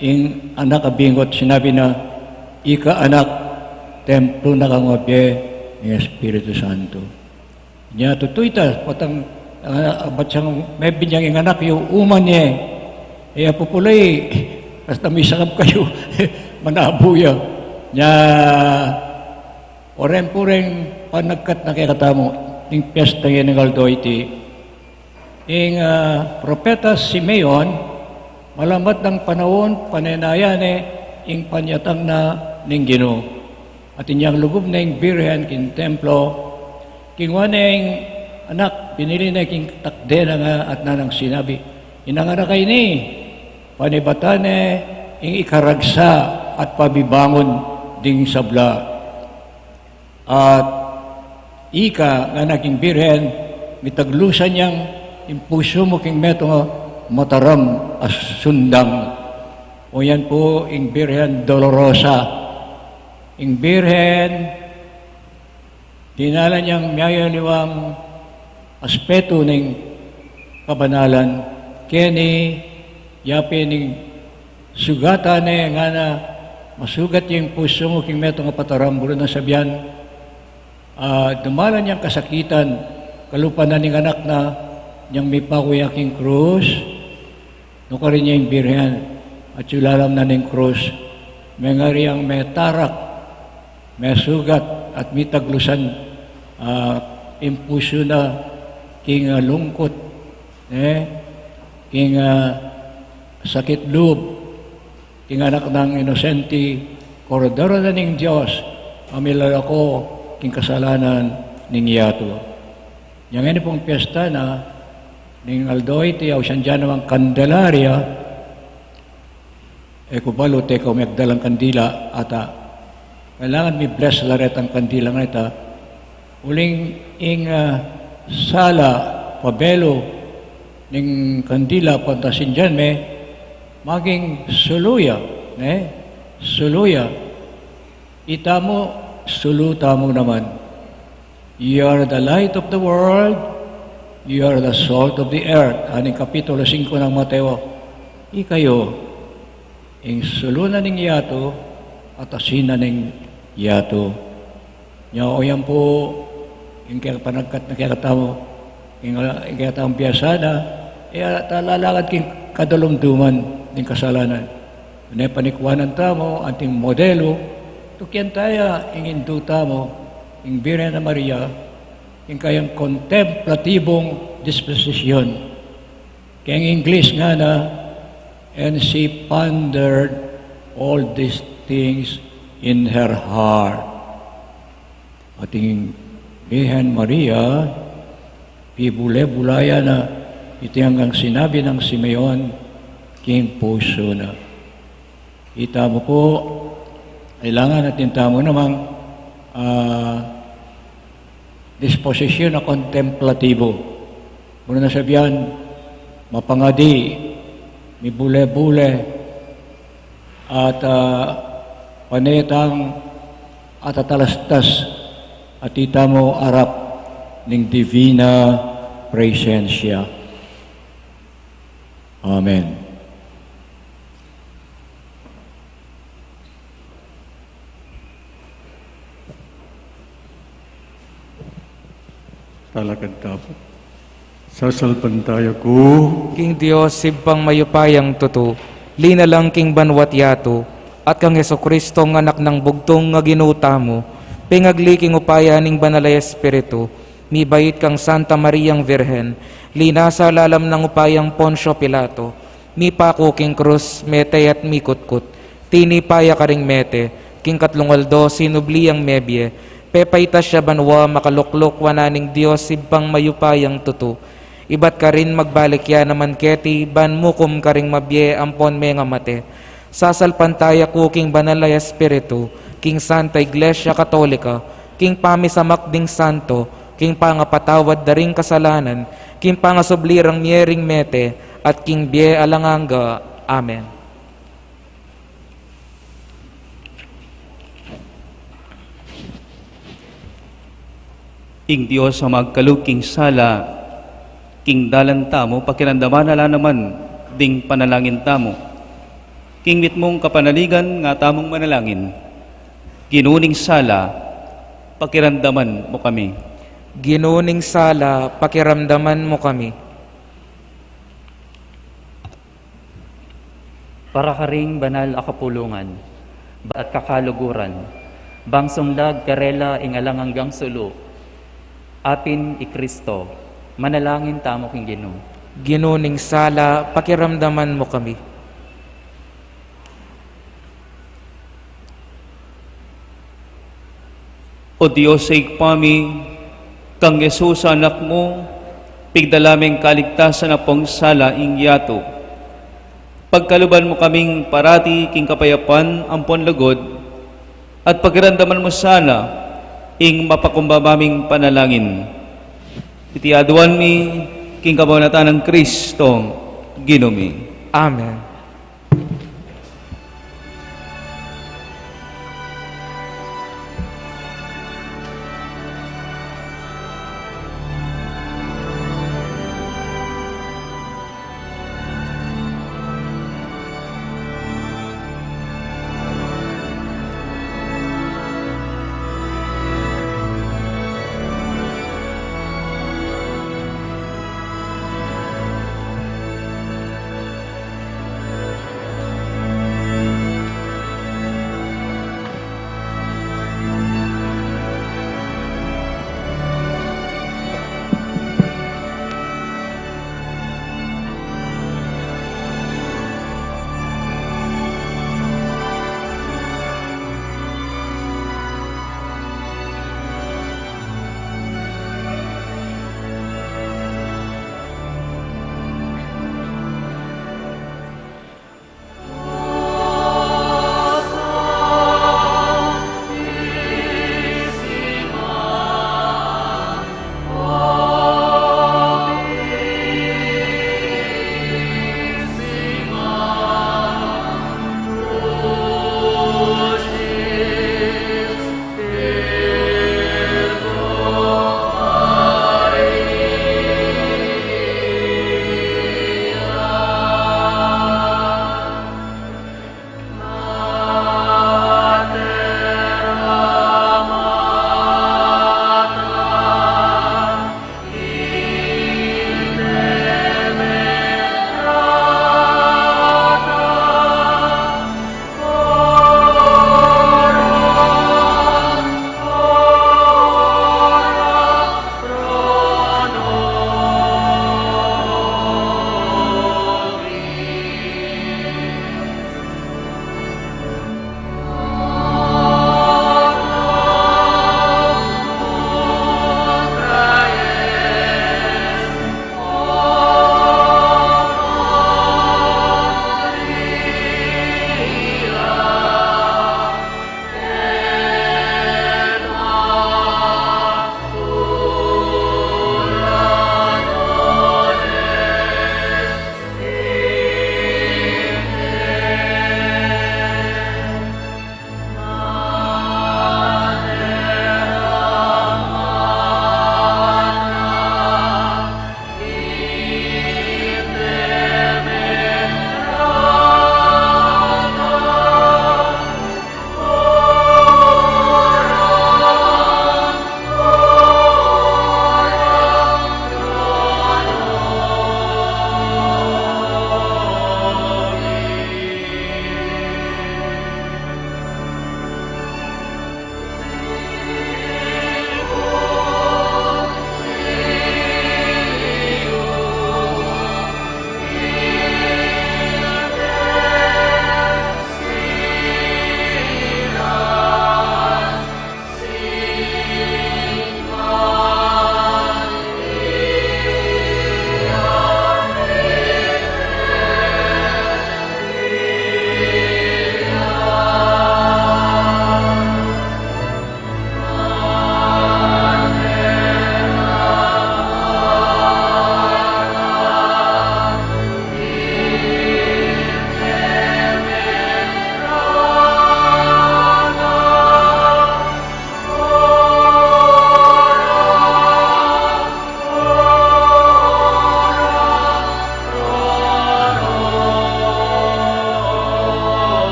ing anak abingot sinabi na ika anak templo na kang mabye ng Espiritu Santo. Nya tutoy ta patang ba't siyang may binyang ing anak yung uman niya. Kaya pupulay basta may sakap kayo manabuya. Nya orem-pureng panagkat na kaya katamo ing piyesta ng Aldo iti ing propeta Simeon malamat ng panahon panaynayan ing panyatang na ning Ginoo at inyang lugub na ing birhen kin templo kingwa na ing anak pinili na king takde na nga at nanang sinabi inanganak kay ni panibatane ing ikaragsa at pabibangon ding sabla at ika nga naging birhen mitaglusan niyang impuso mo king meto nga mataram as sundang o yan po ing birhen dolorosa ing birhen dinala niyang mayaliwang aspeto ng kabanalan keni yapi ning sugatan nga na masugat yung puso mo king meto nga pataram buro na sabyan dumalan niyang kasakitan kalupanan ng anak na niyang may pakuyaking krus no ka rin niya yung birhen at yulalam na ng krus may nga riyang may tarak may sugat at may taglusan impuso na king lungkot king sakit loob king anak ng inosenti korodoro na ng Diyos amilala ko king kasalanan ning yato. Yang ini pong piyesta na ning Aldoy ti aw siyan dyan namang Candelaria kubalo te ko magdalang kandila ata kailangan mi bless laret ang kandila nga ita uling ing sala pabelo ning kandila pantasin dyan me maging suluya suluya ita mo suluta mo naman. You are the light of the world. You are the salt of the earth. Aning Kapitulo 5 ng Mateo. Ikayo, ing sulunan ng yato at asinan ng yato. O yan po, yung kaya panagkat na kaya katamo, yung kaya katamo piyasa na, talalakad king kadalumduman ng kasalanan. Ano panikwanan tamo, anting modelo, tukyan tayo, ing induta mo, ing Birhen na Maria, ing kayang kontemplatibong disposition. Kaya ang English nga na, and she pondered all these things in her heart. At ing Birhen Maria, pibule-bulaya na, ito hanggang sinabi ng Simeon, king puso na. Kita mo po, kailangan natin tamo namang disposisyon na kontemplatibo. Muna na sabihan, mapangadi, may bule-bule, at panetang at atalastas at ita mo arap ng divina presensya. Amen. Talakad tapo. Sasalpantaya ko. King Dios sibpang mayupayang tuto, linalang king banwat yato, at kang Hesukristo ng anak ng bugtong nga ginuta mo, pingagli king upaya ning banalay Espiritu, mi bayit kang Santa Mariang Virhen, linasa lalam ng upayang Poncio Pilato, mi pako king krus, mete at mi kutkut, tini paya karing mete, king katlungaldo sinubliang mebye, pepayta siya banwa makaluklok wananing Diyos sibpang mayupayang tuto. Ibat ka rin magbalik ya naman keti, ban mukum ka ring mabye ampon me nga mate. Sasalpantaya ko king banalay Espiritu, king Santa Iglesia Katolika, king pamisamak ding santo, king pangapatawad daring kasalanan, king pangasublirang miering mete, at king bie alanganga. Amen. Ing Diyos sa magkaluking sala, king dalanta mo, pakiramdaman ala naman, ding panalangin tamo. Kingwit mong kapanaligan nga tamong manalangin. Ginuning sala, pakiramdaman mo kami. Ginuning sala, pakiramdaman mo kami. Para ka ring banal a kapulungan, at kakaluguran, bangsong lag karela ingalang hanggang sulo, apin i Kristo, manalangin tamo king Ginoo. Ginuning sala, pakiramdaman mo kami. O Diyos sa ikpami, kang Jesus anak mo, pigdalaming kaligtasan na pong sala ing yato. Pagkaluban mo kaming parati king kapayapan ampon lugod, at pagrandaman mo sana ing mapakumbabaming panalangin. Itiaduan mi king kabawnatan ng Kristo, Ginumi. Amen.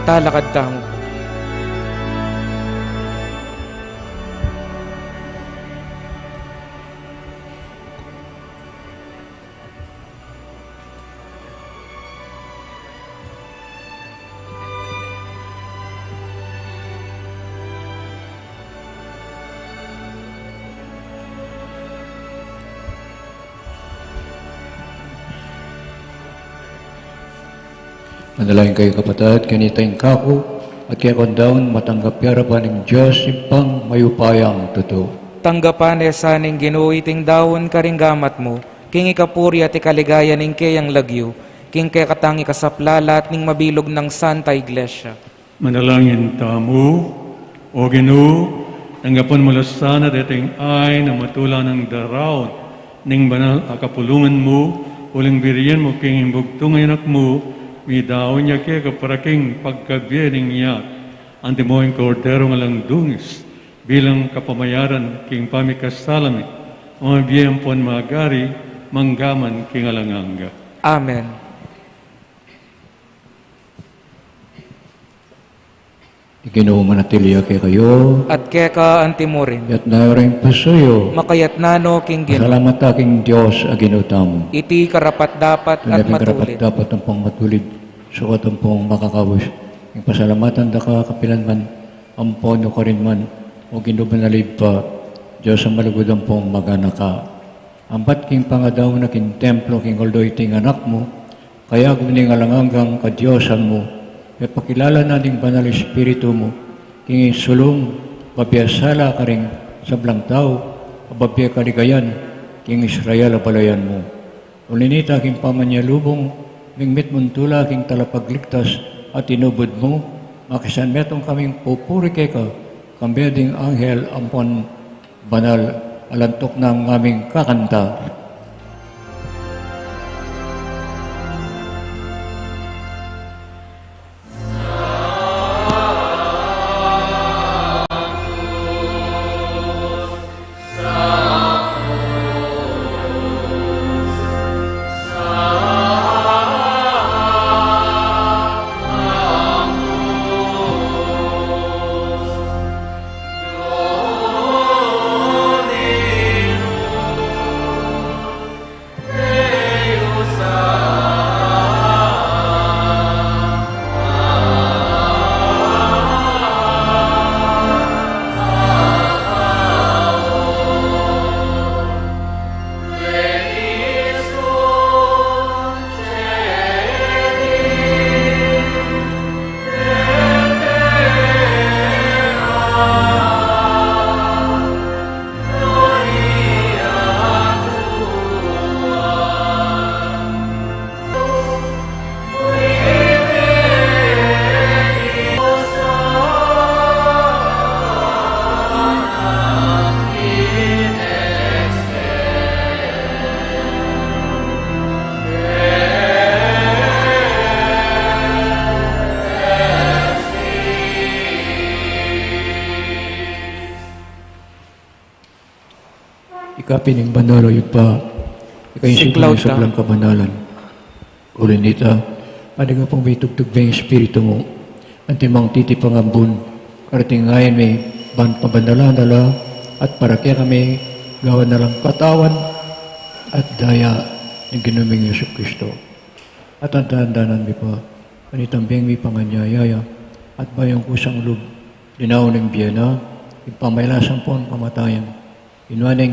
Talakad tamo. Manalangin kayo kapatid, kanitayong kako, at kaya kondaon matanggap yarapan ng Diyos impang mayupayang totoo. Tanggapan saning ginuiting dawon karinggamat mo, king ikapuri at ikaligaya ning kayang lagyo, king kaya katangi kasaplalat ning mabilog ng Santa Iglesia. Manalangin tamo, o Ginoo, tanggapan mo lasana dating ay na matulang ng daraw ning banal akapulungan mo, uling biriyan mo king imbugtong anak mo, mi daon niya kaya kaparaking pagkabiyaning niya, anti mo ang kordero nga lang dungis, bilang kapamayaran king pamikasalami, mga biyang pon magari, manggaman king alanganga. Amen. Iginoo manatiliya kay kayo, At keka antimorin, at nayoring pasuyo, makayat nano king Ginoo. salamat aking Diyos aginutamo. Iti karapat dapat at Tunabing karapat matulit. dapat ang pong matulid, sukat ang pong makakawis. Yung pasalamatan da ka kapilan man, ang pono ka rin man, o ginubanalib pa, Diyos ang malugod ang pong maganaka. Ambat king pangadaw na king templo, king aldoy ting anak mo, kaya gumining alanganggang kadyosan mo, kaya pakilala nating banal espiritu mo, king sulong, babiyasala ka rin sa blang tao, babaya kaligayan, king Israel abalayan mo. Ulinita king pamanyalubong, mingmit muntula king talapagligtas at inubod mo, makisan metong kaming pupuri kay ka, kambeding anghel ampon banal alantok ng aming kakanta. Ikapining banalo yun pa, ikayin Siklaw siguro sa ta. blang kabanalan. Ulinita, ano nga pong may tugtog ba yung espiritu mo, ang timang titipangambun, karating ngayon may ban pabanalan nala, at para kaya kami gawa na lang katawan at daya ng ginuming Yesu Kristo. At ang dahan-dahanan mi pa, panitambing mi panganyayaya, at bayang kusang lub, dinaw ng biyana, ipamailasan po ang pamatayan, inuaneng